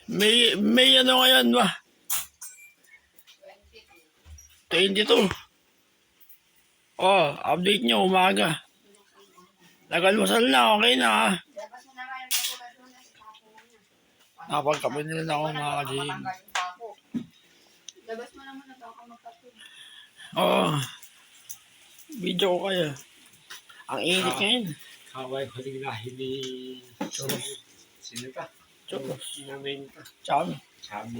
May ano ngayon ba? 22. Oh, update nyo umaga. Nagalmasal na, okay na ha. Napagkape nila na ako mga kajing. Labas mo naman na baka magkatulog. Oo. Video ko kayo. Ang init ngayon. Kaway ko din lahi ni Choros. Sino ka? Choros. Sinamin ka. Chami. Chami.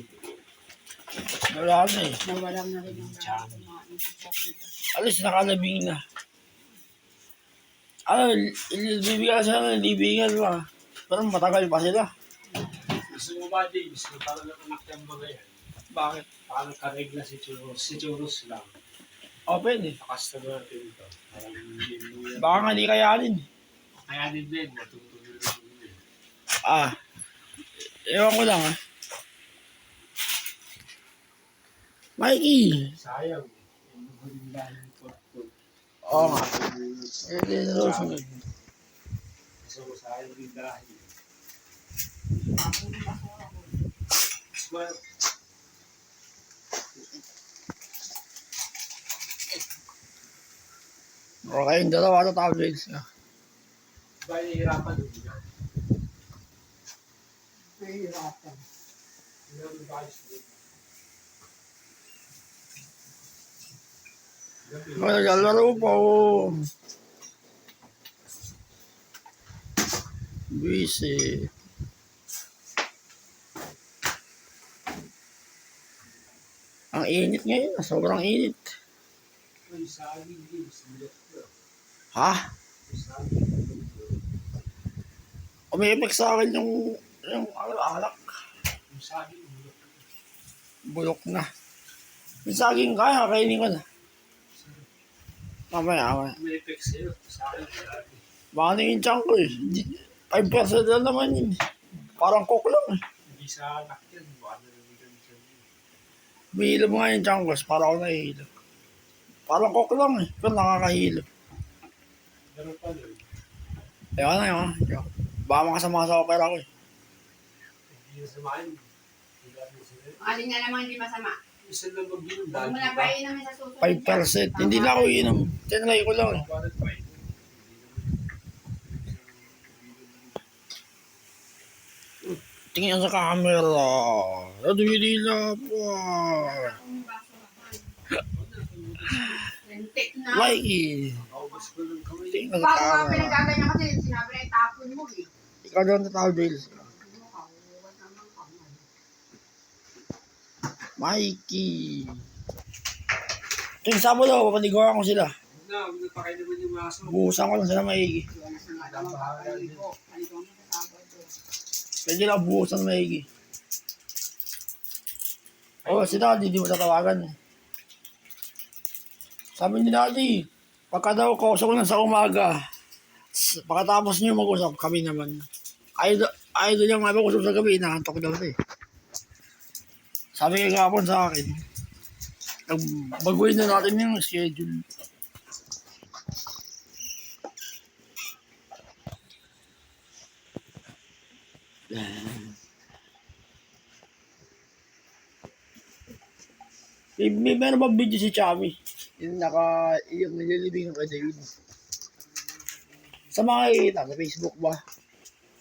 Wala na eh. Nawalan na rin yung Chami. Alis nakalabing na. Ano, bibigyan sila ng libingan ba? Pero matagal pa sila. Gusto mo ba, James? Kung parang anak yung mga yan. Bakit? Parang karegla si Choros. Si Choros lang. Open eh. Customer natin ito. Parang hindi mo yan. Baka nga di kayanin. Kaya din din. Matutulog na din. Ah. Ewan ko lang ah. Mikey! Sayang. Yung huling dahil ito. Oo nga. Eh, sunod. So, sayang din dahil. Well, Okay, yung dalawa na tablets. ba nahihirapan doon? Nahihirapan. Yung device doon. Naglalaro po. Busy. Ang init ngayon. Sobrang init. Yung saging din. Silot ko. Ha? Yung saging din. Umipik sa akin yung alak. Yung saging din. Bulok na. Yung saging kaya, kainin ko na. Mamaya. May effect sa'yo. Saging lagi. Baka na yung tiyan ko eh. 5% lang naman yun. Parang coke lang eh. Hindi sa anak yan. Baka nalamigan siya. Mahilo mo nga yung tiyan ko. Para ako nahihilo. Parang coke lang eh. Pero nakakahilo. Pero pa rin. Ayaw na yun. Baka makasama sa opera ko eh. Hindi na samahin. Hindi na sila. Alin na naman hindi masama. Isa lang mag-inom. Huwag mo na painumin sa susunod. 5%. Hindi na ako inom. Tinlay ko lang eh. Bakit pa ito? Tingin sa camera. Nadumidila po. Lentik na. Mikey. Nakaugas ko lang kamay. Tingin sa Bago nga camera. pinagaganyan kasi sinabi na itapon mo eh. Ikaw doon sa tao, Dales. Huwag naman kamay. Mikey. Tuwing Sabado, papaligawan ko sila. Huwag na pakain naman yung maso. Buhusan ko lang sila maigi. Wala na sa nga naman papaligo. Paligo mo sa Sabado. Pwede lang buhusan maigi. Oh, si Daddy, di mo tatawagan. Sabi ni Daddy, pagka daw kausap ko lang sa umaga, pagkatapos niyo mag-usap, kami naman. Ayaw niyang mag-usap sa gabi, inaantok daw siya eh. Sabi kay kapon sa akin, baguhin na natin yung schedule. May meron ba video si Chami? Yung nililibing kay David. Sa mga nakikita, sa Facebook ba?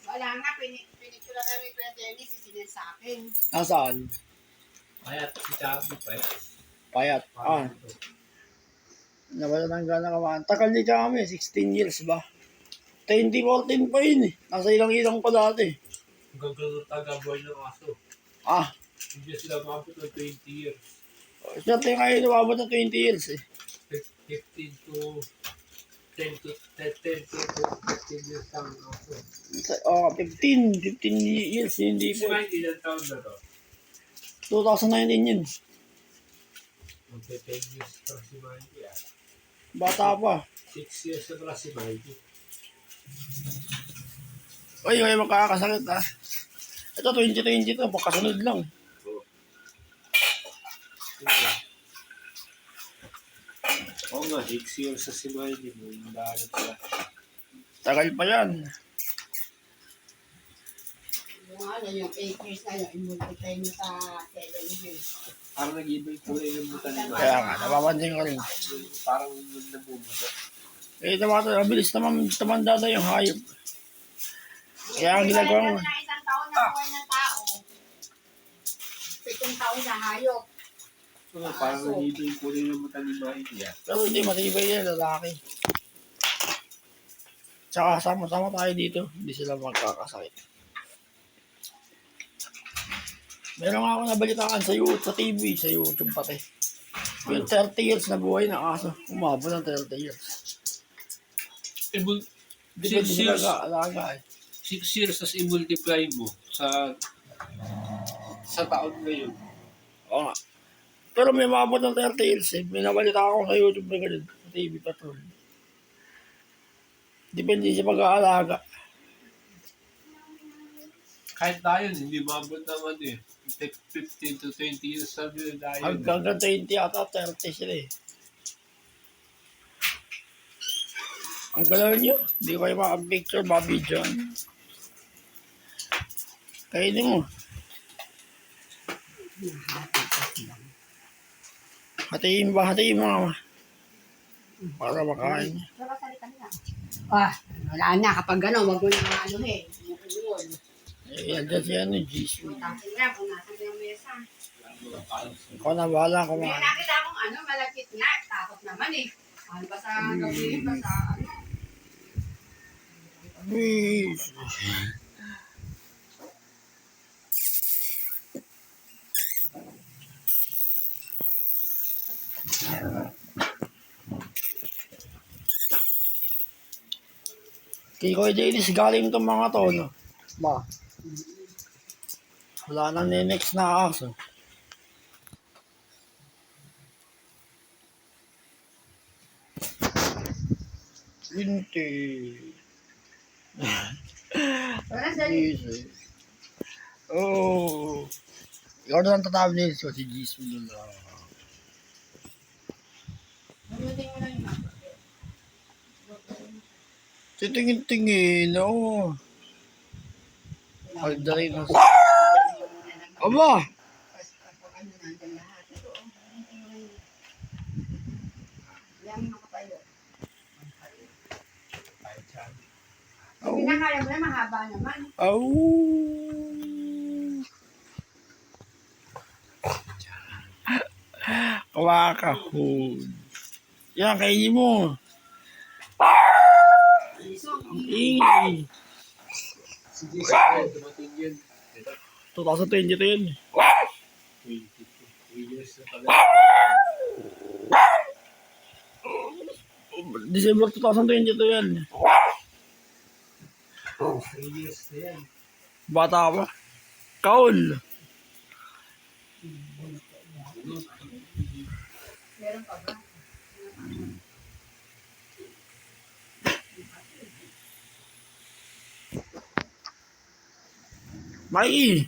Wala nga, pinictura na ni Kuya Dennis, sisilid sa akin. Nasaan? Payat. Si Chabi. Payat. Payat. Nawala ng gana kamaan. Takal ni Chami, 16 years ba? 2014 pa yun eh. Nasa ilang pa dati. Hanggang taga-boy ng aso. Hindi sila mabot ng 20 years. Swerte nga yun, umabot ng 20 years eh. 15 to 10 to 15 years lang ang aso. 15 years, hindi Si po. Mikey, ilang taon na to? 2019 yun. Magpe 10 years pa si Mikey. Bata pa. 6 years na pala si Mikey. Uy, makakasakit ah. Ito, 2020 to, pagkasunod lang. Oo nga, 6 years sa si Mikey. Yung dagat pala. Tagal pa yan. yung 8 years na yun, i-multiply nyo sa 7 years. Parang nag-iba yung kulay ng buta ni Mike. Kaya nga, napapansin ko rin. Parang yung nabubuto. Eh, mabilis naman tumanda na yung hayop. Kaya ang ginagawa mo. Kaya ng isang taon na buhay ng tao, 7 taon na hayop. So, parang nag-iba yung kulay ng buta ni Mike. Pero hindi matibay yan, lalaki. Tsaka sama-sama tayo dito, hindi sila magkakasakit. Meron nga ako nabalitaan sa YouTube, sa TV, sa YouTube pati. Yung 30 years na buhay na aso, umabot ng 30 years. Di ba 6 sila years, alaga eh. 6 years as i-multiply mo sa taon ngayon. Oo nga. Pero may umabot ng 30 years eh. May nabalita ako sa YouTube na ganun, sa TV Patrol. Depende sa pag-aalaga. Kahit tayo, hindi mabot naman eh. 15 to 20 years sabi na tayo. Hanggang 20 ata, 30 sila eh. Ang galaw nyo, hindi ko kayo maka-picture, maka-video. Kainin mo. Hatiin mo nga. Para makain. Wala na, kapag gano'n, wag mo na anuhin. Eh, andyan siya ano, Jisoo. Tapos nga, kung nasa yung mesa. Ikaw na bahala May kumain. nakita akong malapit na, tapos naman eh. Ano ba sa gawin ba sa ano? Please. Kay Kuya Dennis, galing itong mga to, no? Ba? Wala nang next na aso. Winty. Wala sa Jesus. Oh. Ikaw na lang tatawag niya si Jesus mo lang. Malutin mo lang yun. Titingin-tingin, oo. Pagdaray na sa... Aba! Kapag ano nandun lahat. Ito, malutin mo lang yun. Yan ang makapayo. Sabi na kaya mo na, mahaba naman. Au! Kawakahon. Yan, kainin mo. Ang ingay. Sige, dumating yun. 2020 to yun. 3 years na pala. December 2020 to yan. 3 years na yan. Bata pa. Kaul. Meron pa ba? Mikey.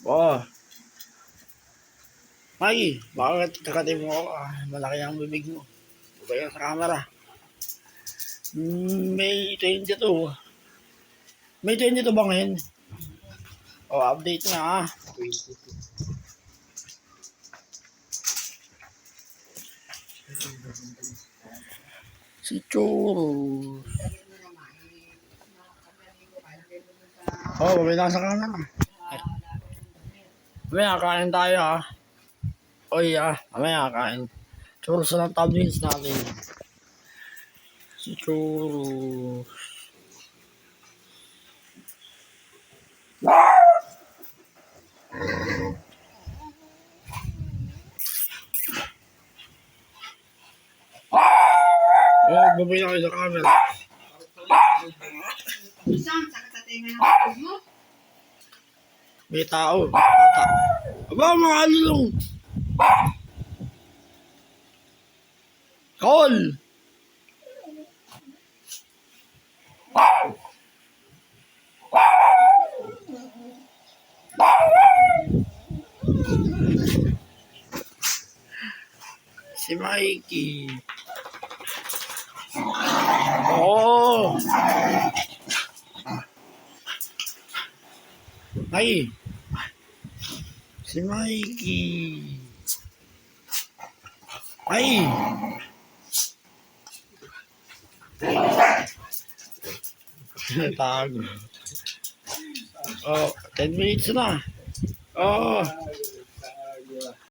Oh. Mikey, bakit kakatin mo ako? Malaki ang bibig mo. Bubay sa camera. May 22. May 22 ba ngayon? Oh, update na 22. Si Churros. Oh, bubay na sa camera. Mamaya kain tayo ha. Oy mamaya kain. Churros na lang thumbnails natin. Si Churros. Oh, babay na kayo sa camera. Isang, saka sa tenga ng kapag mo. May tao. Bata. Aba, mga alulong. Call. Si Mikey. Oh. Ay! Si Mikey! Ay! Tago. Oh, 10 minutes na. Oh,